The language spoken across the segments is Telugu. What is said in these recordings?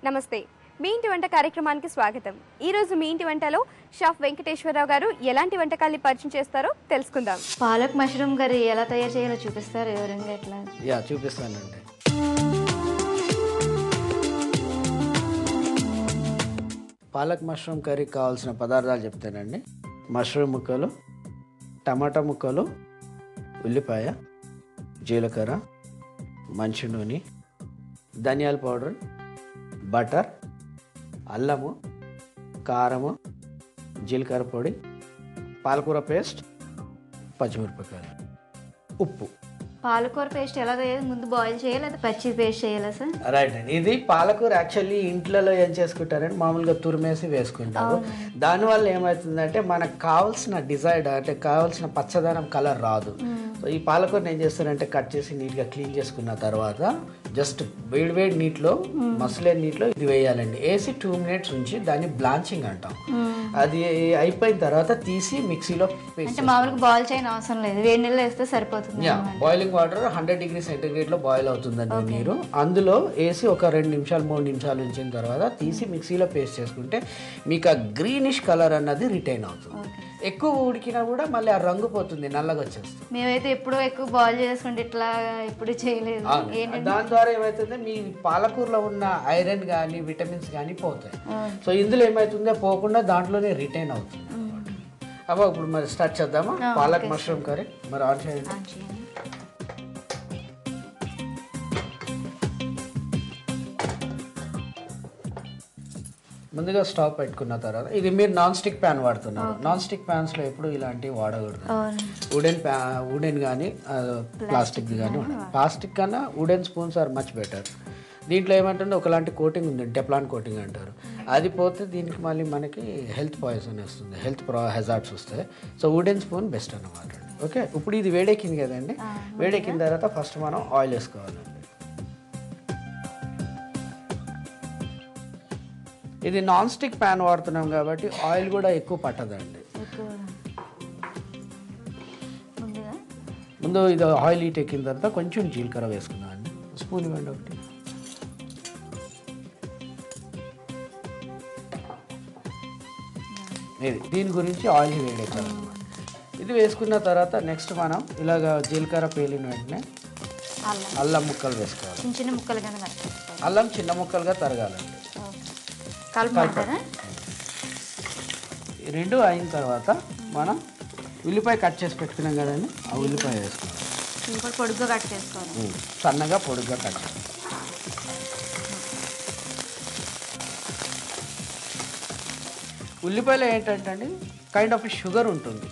నమస్తే మీ ఇంటి వంట కార్యక్రమానికి స్వాగతం. ఈ రోజు మీ ఇంటి వంటలో షెఫ్ వెంకటేశ్వరరావు గారు ఎలాంటి వంటకాల్ని పరిచయం చేస్తారో తెలుసుకుందాం. పాలక్ మష్రూమ్ కర్రీ ఎలా తయారు చేయాలో చూపిస్తారు వివరంగా ఎట్లా? చూపిస్తానండి. పాలక్ మష్రూమ్ కర్రీకి కావాల్సిన పదార్థాలు చెప్తానండి. మష్రూమ్ ముక్కలు, టమాటా ముక్కలు, ఉల్లిపాయ, జీలకర్ర, మంచి నూనె, ధనియాల పౌడర్, బటర్, అల్లము, కారము, జీలకర్ర పొడి, పాలకూర పేస్ట్, పచ్చిమిరపకాయలు, ఉప్పు. పాలకూర పేస్ట్ ఎలా తయారు? ముందు బాయిల్ చేయాలి లేదా పచ్చి పేస్ట్ చేయాలా సార్? రైట్ అండి. ఇది పాలకూర యాక్చువల్లీ ఇంట్లో ఏం చేసుకుంటారంటే మామూలుగా తురిమేసి వేసుకుంటారు. దానివల్ల ఏమవుతుందంటే మనకు కావాల్సిన డిజైర్డ్ అంటే కావాల్సిన పచ్చదనం కలర్ రాదు. సో ఈ పాలకూరని ఏం చేస్తారంటే కట్ చేసి నీట్గా క్లీన్ చేసుకున్న తర్వాత జస్ట్ వేడి నీటిలో మసలేని నీటిలో ఇది వేయాలండి. వేసి 2 minutes ఉంచి దాన్ని బ్లాంచింగ్ అంటాం. అది అయిపోయిన తర్వాత తీసి మిక్సీలో అంటే మామూలుగా బాయిల్ చేయని అవసరం లేదు, వేడి నీళ్ళు వేస్తే సరిపోతుంది. బాయిలింగ్ వాటర్ 100 degrees centigrade లో బాయిల్ అవుతుందండి నీరు. అందులో వేసి ఒక 2 నిమిషాలు 3 నిమిషాలు ఉంచిన తర్వాత తీసి మిక్సీలో పేస్ట్ చేసుకుంటే మీకు ఆ గ్రీనిష్ కలర్ అన్నది రిటైన్ అవుతుంది. ఎక్కువ ఉడికినా కూడా మళ్ళీ ఆ రంగు పోతుంది, నల్లగా వచ్చేస్తుంది. మేమైతే ఎప్పుడూ ఎక్కువ బాయిల్ చేసుకుంటే ఇట్లా ఎప్పుడు చేయలేదు. దాని ద్వారా ఏమవుతుంది, మీ పాలకూరలో ఉన్న ఐరన్ కానీ విటమిన్స్ కానీ పోతాయి. సో ఇందులో ఏమవుతుందో పోకుండా దాంట్లోనే రిటైన్ అవుతుంది. అబ్బా ఇప్పుడు మరి స్టార్ట్ చేద్దామా? పాలక్ మష్రూమ్ కర్రీ మరి ఆన్ చేయండి. ముందుగా స్టవ్ పెట్టుకున్న తర్వాత ఇది మీరు నాన్ స్టిక్ ప్యాన్ వాడుతున్నారు. నాన్ స్టిక్ ప్యాన్స్లో ఎప్పుడు ఇలాంటివి వాడకూడదు. వుడెన్ కానీ ప్లాస్టిక్ కానీ ప్లాస్టిక్ కన్నా wooden spoons or much better. దీంట్లో ఏమంటుంది ఒకలాంటి కోటింగ్ ఉంది, టెప్లాన్ కోటింగ్ అంటారు. అది పోతే దీనికి మళ్ళీ మనకి హెల్త్ పాయిజన్ వస్తుంది, హెల్త్ హెజార్డ్స్ వస్తాయి. సో వుడెన్ స్పూన్ బెస్ట్ అన్నమాట. ఓకే, ఇప్పుడు ఇది వేడెక్కింది కదండి. వేడెక్కిన తర్వాత ఫస్ట్ మనం ఆయిల్ వేసుకోవాలండి. ఇది నాన్ స్టిక్ ప్యాన్ వాడుతున్నాం కాబట్టి ఆయిల్ కూడా ఎక్కువ పట్టదండి. ముందు ఇది ఆయిల్ హీట్ ఎక్కిన తర్వాత కొంచెం జీలకర్ర వేసుకున్నాం అండి. స్పూన్ ఇవ్వండి ఒకటి. ఇది దీని గురించి ఆయిల్ వేడెక్కాలన్నమాట. ఇది వేసుకున్న తర్వాత నెక్స్ట్ మనం ఇలాగ జీలకర్ర పేలిన వెంటనే అల్లం ముక్కలు వేసుకోవాలి. చిన్న ముక్కలుగా అల్లం చిన్న ముక్కలుగా తరగాలండి. రెండు అయిన తర్వాత మనం ఉల్లిపాయ కట్ చేసి పెట్టుకున్నాం కదండి, ఆ ఉల్లిపాయ వేసుకోవాలి. పొడుగ్గా కట్ చేసుకోవాలి, సన్నగా పొడుగ్గా కట్ చేసుకోవాలి. ఉల్లిపాయలో ఏంటంటే అండి కైండ్ ఆఫ్ షుగర్ ఉంటుంది.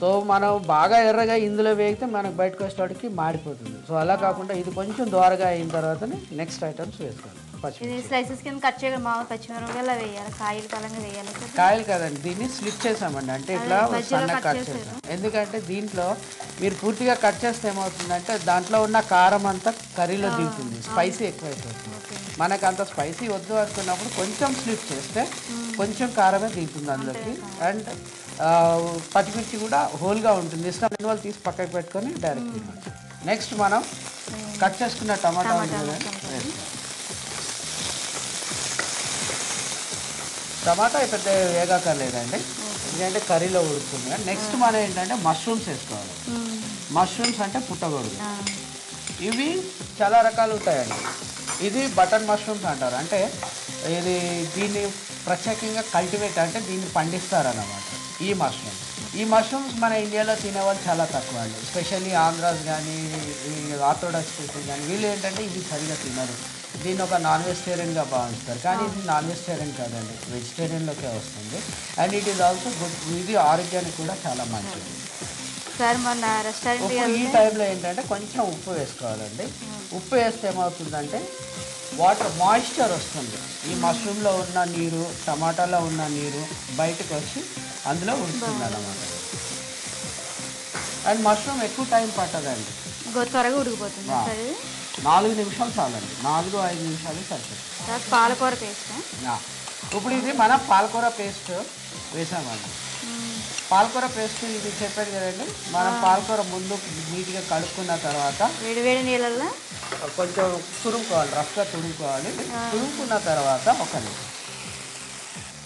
సో మనం బాగా ఎర్రగా ఇందులో వేగితే మనకు బయటకు వచ్చేటికి మాడిపోతుంది. సో అలా కాకుండా ఇది కొంచెం దోరగా అయిన తర్వాతనే నెక్స్ట్ ఐటమ్స్ వేసుకోవాలి. స్లైసెస్ కింద కట్ చేయడం మామూలు పచ్చిమిరపకాయలు వేయాలి, కాయలు కాలంగా వేయాలి. కాయలు కదండి, దీన్ని స్లిప్ చేసామండి. అంటే ఇట్లా సన్నగా కట్ చేసాం. ఎందుకంటే దీంట్లో మీరు పూర్తిగా కట్ చేస్తే ఏమవుతుందంటే దాంట్లో ఉన్న కారం అంతా కర్రీలో దిగుతుంది, స్పైసీ ఎక్కువైపోతుంది. మనకు అంత స్పైసీ వద్దు అనుకున్నప్పుడు కొంచెం స్లిప్ చేస్తే కొంచెం కారమే దిగుతుంది అందులోకి. అండ్ పచ్చిమిర్చి కూడా హోల్గా ఉంటుంది. ఇష్టం లేని వాళ్ళు తీసి పక్కకి పెట్టుకొని డైరెక్ట్ తినవచ్చు. నెక్స్ట్ మనం కట్ చేసుకున్న టమాటా టమాటా పెద్ద వేగాకర్లేదండి, ఎందుకంటే కర్రీలో ఉడుకుతుంది. నెక్స్ట్ మనం ఏంటంటే మష్రూమ్స్ వేసుకోవాలి. మష్రూమ్స్ అంటే పుట్టగొడుగు. ఇవి చాలా రకాలు ఉంటాయండి. ఇది బటన్ మష్రూమ్స్ అంటారు. అంటే ఇది దీన్ని ప్రత్యేకంగా కల్టివేట్ అంటే దీన్ని పండిస్తారన్నమాట. ఈ మష్రూమ్స్ మన ఇండియాలో తినేవాళ్ళు చాలా తక్కువ అండి. ఎస్పెషల్లీ ఆంధ్రాస్ కానీ ఆర్థోడాక్స్ పీపుల్ కానీ వీళ్ళు ఏంటంటే ఇది సరిగా తినరు. దీన్ని ఒక నాన్ వెజిటేరియన్గా భావిస్తారు. కానీ ఇది నాన్ వెజిటేరియన్ కాదండి, వెజిటేరియన్లోకే వస్తుంది. And it is also good. ఇది ఆరోగ్యానికి కూడా చాలా మంచిది. సార్ మన రెస్టారెంట్ ఈ టైంలో ఏంటంటే కొంచెం ఉప్పు వేసుకోవాలండి. ఉప్పు వేస్తే ఏమవుతుందంటే వాటర్ మాయిశ్చర్ వస్తుంది. ఈ మష్రూమ్లో ఉన్న నీరు, టమాటాలో ఉన్న నీరు బయటకు వచ్చి అందులో ఉడుకుతుంది అన్నమాట. అండ్ మష్రూమ్ ఎక్కువ టైం పట్టదండి, త్వరగా ఉడికిపోతుంది. 4 నిమిషాలు చాలండి, 4-5 నిమిషాలు సరిపోతుంది. పాలకూర పేస్ట్ ఇప్పుడు ఇది మనం పాలకూర పేస్ట్ వేసామండి. పాలకూర పేస్ట్ ఇది చెప్పాడు కదండి, మనం పాలకూర ముందు నీట్గా కడుక్కున్న తర్వాత వేడి నీళ్ళల్లో కొంచెం తురుముకోవాలి, రఫ్గా తురుముకోవాలి. తురుముకున్న తర్వాత ఒక నిమిషం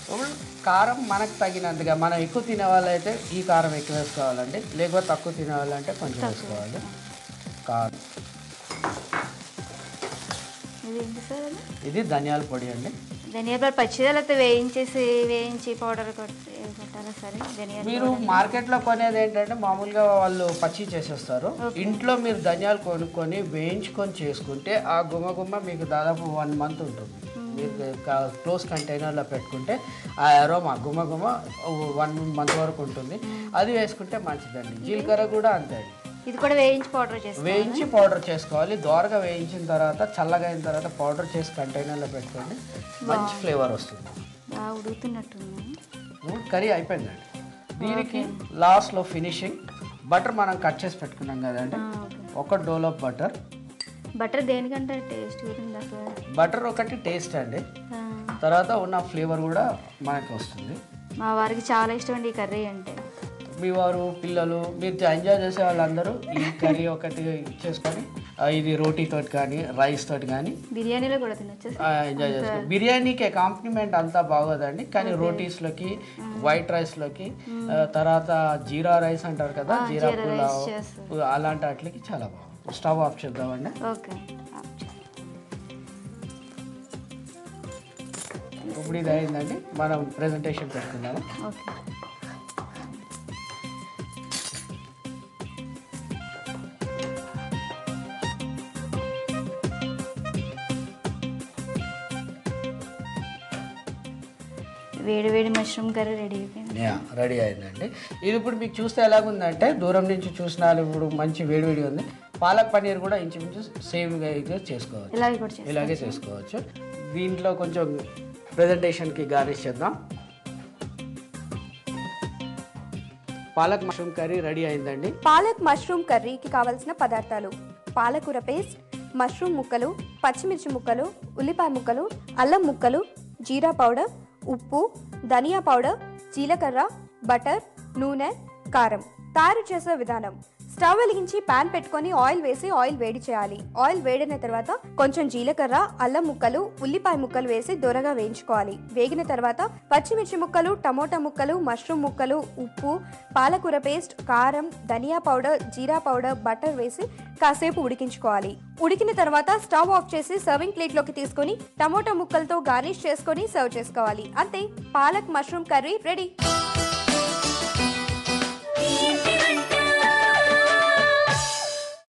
ఇప్పుడు కారం మనకు తగినంతగా, మనం ఎక్కువ తినే వాళ్ళైతే ఈ కారం ఎక్కువ వేసుకోవాలండి, లేకపోతే తక్కువ తినే వాళ్ళంటే కొంచెం వేసుకోవాలి. కారం ఇది ధనియాల పొడి అండి. ధనియాల పొడి పచ్చిదలతో వేయించి పౌడర్ కొట్టారా సరే. ధనియాల మీరు మార్కెట్లో కొనేది ఏంటంటే మామూలుగా వాళ్ళు పచ్చి చేసేస్తారు. ఇంట్లో మీరు ధనియాలు కొనుక్కొని వేయించుకొని చేసుకుంటే ఆ గుమ్మ మీకు దాదాపు 1 month ఉంటుంది. మీరు క్లోజ్ కంటైనర్లో పెట్టుకుంటే ఆ అరోమా గుమ్మ 1 month వరకు ఉంటుంది. అది వేసుకుంటే మంచిదండి. జీలకర్ర కూడా అంతే అండి. ఇది కూడా వేయించి పౌడర్ చేసుకోవాలి. దోరగా వేయించిన తర్వాత చల్లగా అయిన తర్వాత పౌడర్ చేసి కంటైనర్లో పెట్టుకోండి, మంచి ఫ్లేవర్ వస్తుంది. ఉడుకుతున్నట్టుంది. కర్రీ అయిపోయిందండి. దీనికి లాస్ట్లో ఫినిషింగ్ బటర్ మనం కట్ చేసి పెట్టుకున్నాం కదండి, ఒక డోల్ ఆఫ్ బటర్ దేనికంటే టేస్ట్ ఉంటుంది అసలు. బటర్ ఒకటి టేస్ట్ అండి, తర్వాత ఉన్న ఫ్లేవర్ కూడా మనకి వస్తుంది. మా వారికి చాలా ఇష్టం అండి ఈ కర్రీ అంటే. మీ వారు పిల్లలు మీరు ఎంజాయ్ చేసే వాళ్ళందరూ ఈ కర్రీ ఒకటి చేసుకొని ఇది రోటీతో కానీ రైస్ తోటి కానీ బిర్యానీలో కూడా తినొచ్చు, ఎంజాయ్ చేసుకో. బిర్యానీకి కాంప్లిమెంట్ అంతా బాగోదండి, కానీ రోటీస్లోకి, వైట్ రైస్లోకి, తర్వాత జీరా రైస్ అంటారు కదా, జీరా పులావ్, అలాంటి వాటికి చాలా బాగుంది. స్టవ్ ఆఫ్ చేద్దామండి. ఓకే, ఇప్పుడు ఇది అయిందండి, మనం ప్రెజెంటేషన్ పెట్టుకుందాము. ఓకే. వేడి మష్రూమ్ కర్రీ రెడీ అయిపోయింది. రెడీ అయిందండి. ఇది ఇప్పుడు మీకు చూస్తే ఎలాగుందంటే దూరం నుంచి చూసినా ఇప్పుడు మంచి వేడివేడి ఉంది. పాలక్ పన్నీర్ కూడా ఇంచుమించు సేమ్గా చేసుకోవచ్చు, ఇలాగే చేసుకోవచ్చు. దీంట్లో కొంచెం ప్రెజెంటేషన్కి గార్నిష్ చేద్దాం. పాలక్ మష్రూమ్ కర్రీ రెడీ అయిందండి. పాలక్ మష్రూమ్ కర్రీకి కావాల్సిన పదార్థాలు: పాలకూర పేస్ట్, మష్రూమ్ ముక్కలు, పచ్చిమిర్చి ముక్కలు, ఉల్లిపాయ ముక్కలు, అల్లం ముక్కలు, జీరా పౌడర్, ఉప్పు, ధనియా పౌడర్, జీలకర్ర, బటర్, నూనె, కారం. తయారు చేసే విధానం: స్టవ్ వెలిగించి పాన్ పెట్టుకొని ఆయిల్ వేసి ఆయిల్ వేడి చేయాలి. ఆయిల్ వేడిన తర్వాత కొంచెం జీలకర్ర, అల్లం ముక్కలు, ఉల్లిపాయ ముక్కలు వేసి దొరగా వేయించుకోవాలి. వేగిన తర్వాత పచ్చిమిర్చి ముక్కలు, టమోటా ముక్కలు, మష్రూమ్ ముక్కలు, ఉప్పు, పాలకూర పేస్ట్, కారం, ధనియా పౌడర్, జీరా పౌడర్, బటర్ వేసి కాసేపు ఉడికించుకోవాలి. ఉడికిన తర్వాత స్టవ్ ఆఫ్ చేసి సర్వింగ్ ప్లేట్లోకి తీసుకొని టమోటా ముక్కలతో గార్నిష్ చేసుకొని సర్వ్ చేసుకోవాలి. అంతే, పాలక్ మష్రూమ్ కర్రీ రెడీ.